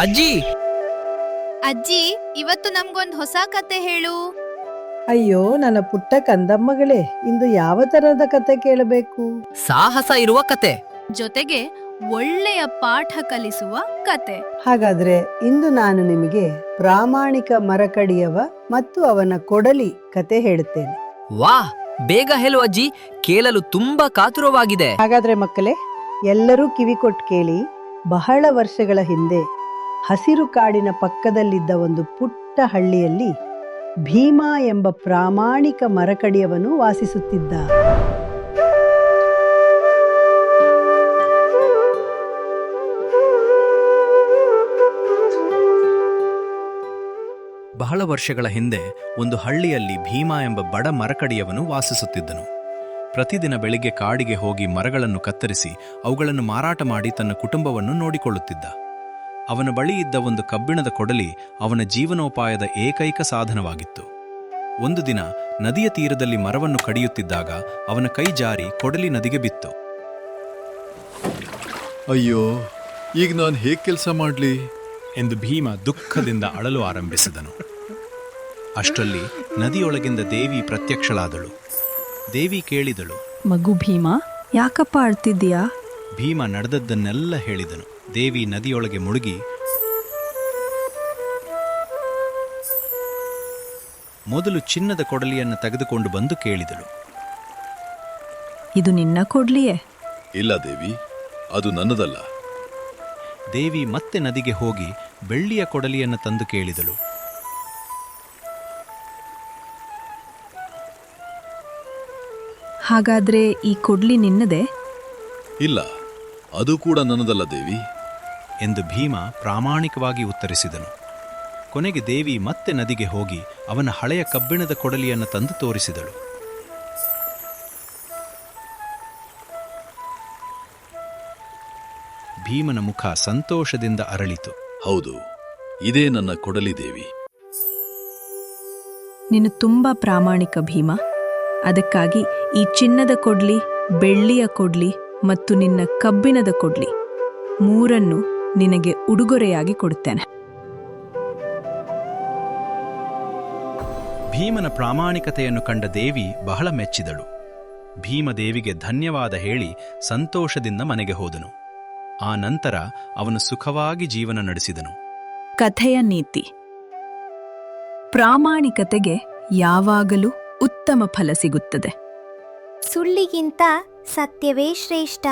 ಅಜ್ಜಿ ಅಜ್ಜಿ, ಇವತ್ತು ನಮ್ಗೊಂದ್ ಹೊಸ ಕತೆ ಹೇಳು. ಅಯ್ಯೋ ನನ್ನ ಪುಟ್ಟ ಕಂದಮ್ಮಗಳೇ, ಇಂದು ಯಾವ ತರಹದ ಕತೆ ಕೇಳಬೇಕು? ಸಾಹಸ ಇರುವ ಕತೆ. ಜೊತೆಗೆ ಒಳ್ಳೆಯ ಪಾಠ ಕಲಿಸುವ ಕತೆ. ಹಾಗಾದ್ರೆ ಇಂದು ನಾನು ನಿಮಗೆ ಪ್ರಾಮಾಣಿಕ ಮರಕಡಿಯವ ಮತ್ತು ಅವನ ಕೊಡಲಿ ಕತೆ ಹೇಳುತ್ತೇನೆ. ವಾಹ್, ಬೇಗ ಹೇಳು ಅಜ್ಜಿ, ಕೇಳಲು ತುಂಬಾ ಕಾತುರವಾಗಿದೆ. ಹಾಗಾದ್ರೆ ಮಕ್ಕಳೇ, ಎಲ್ಲರೂ ಕಿವಿ ಕೊಟ್ಟು ಕೇಳಿ. ಬಹಳ ವರ್ಷಗಳ ಹಿಂದೆ ಹಸಿರು ಕಾಡಿನ ಪಕ್ಕದಲ್ಲಿದ್ದ ಒಂದು ಪುಟ್ಟ ಹಳ್ಳಿಯಲ್ಲಿ ಭೀಮಾ ಎಂಬ ಪ್ರಾಮಾಣಿಕ ಮರಕಡಿಯವನು ವಾಸಿಸುತ್ತಿದ್ದ. ಬಹಳ ವರ್ಷಗಳ ಹಿಂದೆ ಒಂದು ಹಳ್ಳಿಯಲ್ಲಿ ಭೀಮಾ ಎಂಬ ಬಡ ಮರಕಡಿಯವನು ವಾಸಿಸುತ್ತಿದ್ದನು. ಪ್ರತಿದಿನ ಬೆಳಿಗ್ಗೆ ಕಾಡಿಗೆ ಹೋಗಿ ಮರಗಳನ್ನು ಕತ್ತರಿಸಿ ಅವುಗಳನ್ನು ಮಾರಾಟ ಮಾಡಿ ತನ್ನ ಕುಟುಂಬವನ್ನು ನೋಡಿಕೊಳ್ಳುತ್ತಿದ್ದ. ಅವನ ಬಳಿ ಇದ್ದ ಒಂದು ಕಬ್ಬಿಣದ ಕೊಡಲಿ ಅವನ ಜೀವನೋಪಾಯದ ಏಕೈಕ ಸಾಧನವಾಗಿತ್ತು. ಒಂದು ದಿನ ನದಿಯ ತೀರದಲ್ಲಿ ಮರವನ್ನು ಕಡಿಯುತ್ತಿದ್ದಾಗ ಅವನ ಕೈ ಜಾರಿ ಕೊಡಲಿ ನದಿಗೆ ಬಿತ್ತು. ಅಯ್ಯೋ, ಈಗ ನಾನು ಹೇಗೆ ಕೆಲಸ ಮಾಡಲಿ ಎಂದು ಭೀಮ ದುಃಖದಿಂದ ಅಳಲು ಆರಂಭಿಸಿದನು. ಅಷ್ಟರಲ್ಲಿ ನದಿಯೊಳಗಿಂದ ದೇವಿ ಪ್ರತ್ಯಕ್ಷಳಾದಳು. ದೇವಿ ಕೇಳಿದಳು, ಮಗು ಭೀಮಾ, ಯಾಕಪ್ಪ ಅಳ್ತಿದ್ದೀಯಾ? ಭೀಮ ನಡೆದದ್ದನ್ನೆಲ್ಲ ಹೇಳಿದನು. ದೇವಿ ನದಿಯೊಳಗೆ ಮುಳುಗಿ ಮೊದಲು ಚಿನ್ನದ ಕೊಡಲಿಯನ್ನು ತೆಗೆದುಕೊಂಡು ಬಂದು ಕೇಳಿದಳು, ಇದು ನಿನ್ನ ಕೊಡ್ಲಿಯೇ? ಇಲ್ಲ ದೇವಿ, ಅದು ನನ್ನದಲ್ಲ. ದೇವಿ ಮತ್ತೆ ನದಿಗೆ ಹೋಗಿ ಬೆಳ್ಳಿಯ ಕೊಡಲಿಯನ್ನು ತಂದು ಕೇಳಿದಳು. ಹಾಗಾದ್ರೆ ಈ ಕೊಡ್ಲಿ ನಿನ್ನದೇ? ಇಲ್ಲ, ಅದು ಕೂಡ ನನ್ನದಲ್ಲ ದೇವಿ. ಎಂದು ಭೀಮ ಪ್ರಾಮಾಣಿಕವಾಗಿ ಉತ್ತರಿಸಿದನು. ಕೊನೆಗೆ ದೇವಿ ಮತ್ತೆ ನದಿಗೆ ಹೋಗಿ ಅವನ ಹಳೆಯ ಕಬ್ಬಿಣದ ಕೊಡಲಿಯನ್ನು ತಂದು ತೋರಿಸಿದಳು. ಭೀಮನ ಮುಖ ಸಂತೋಷದಿಂದ ಅರಳಿತು. ಹೌದು, ಇದೇ ನನ್ನ ಕೊಡಲಿ ದೇವಿ. ನೀನು ತುಂಬಾ ಪ್ರಾಮಾಣಿಕ ಭೀಮ. ಅದಕ್ಕಾಗಿ ಈ ಚಿನ್ನದ ಕೊಡ್ಲಿ, ಬೆಳ್ಳಿಯ ಕೊಡ್ಲಿ ಮತ್ತು ನಿನ್ನ ಕಬ್ಬಿಣದ ಕೊಡ್ಲಿ ಮೂರನ್ನು ನಿನಗೆ ಉಡುಗೊರೆಯಾಗಿ ಕೊಡುತ್ತೇನೆ. ಭೀಮನ ಪ್ರಾಮಾಣಿಕತೆಯನ್ನು ಕಂಡ ದೇವಿ ಬಹಳ ಮೆಚ್ಚಿದಳು. ಭೀಮದೇವಿಗೆ ಧನ್ಯವಾದ ಹೇಳಿ ಸಂತೋಷದಿಂದ ಮನೆಗೆ ಹೋದನು. ಆ ನಂತರ ಅವನು ಸುಖವಾಗಿ ಜೀವನ ನಡೆಸಿದನು. ಕಥೆಯ ನೀತಿ: ಪ್ರಾಮಾಣಿಕತೆಗೆ ಯಾವಾಗಲೂ ಉತ್ತಮ ಫಲ ಸಿಗುತ್ತದೆ. ಸುಳ್ಳಿಗಿಂತ ಸತ್ಯವೇ ಶ್ರೇಷ್ಠ.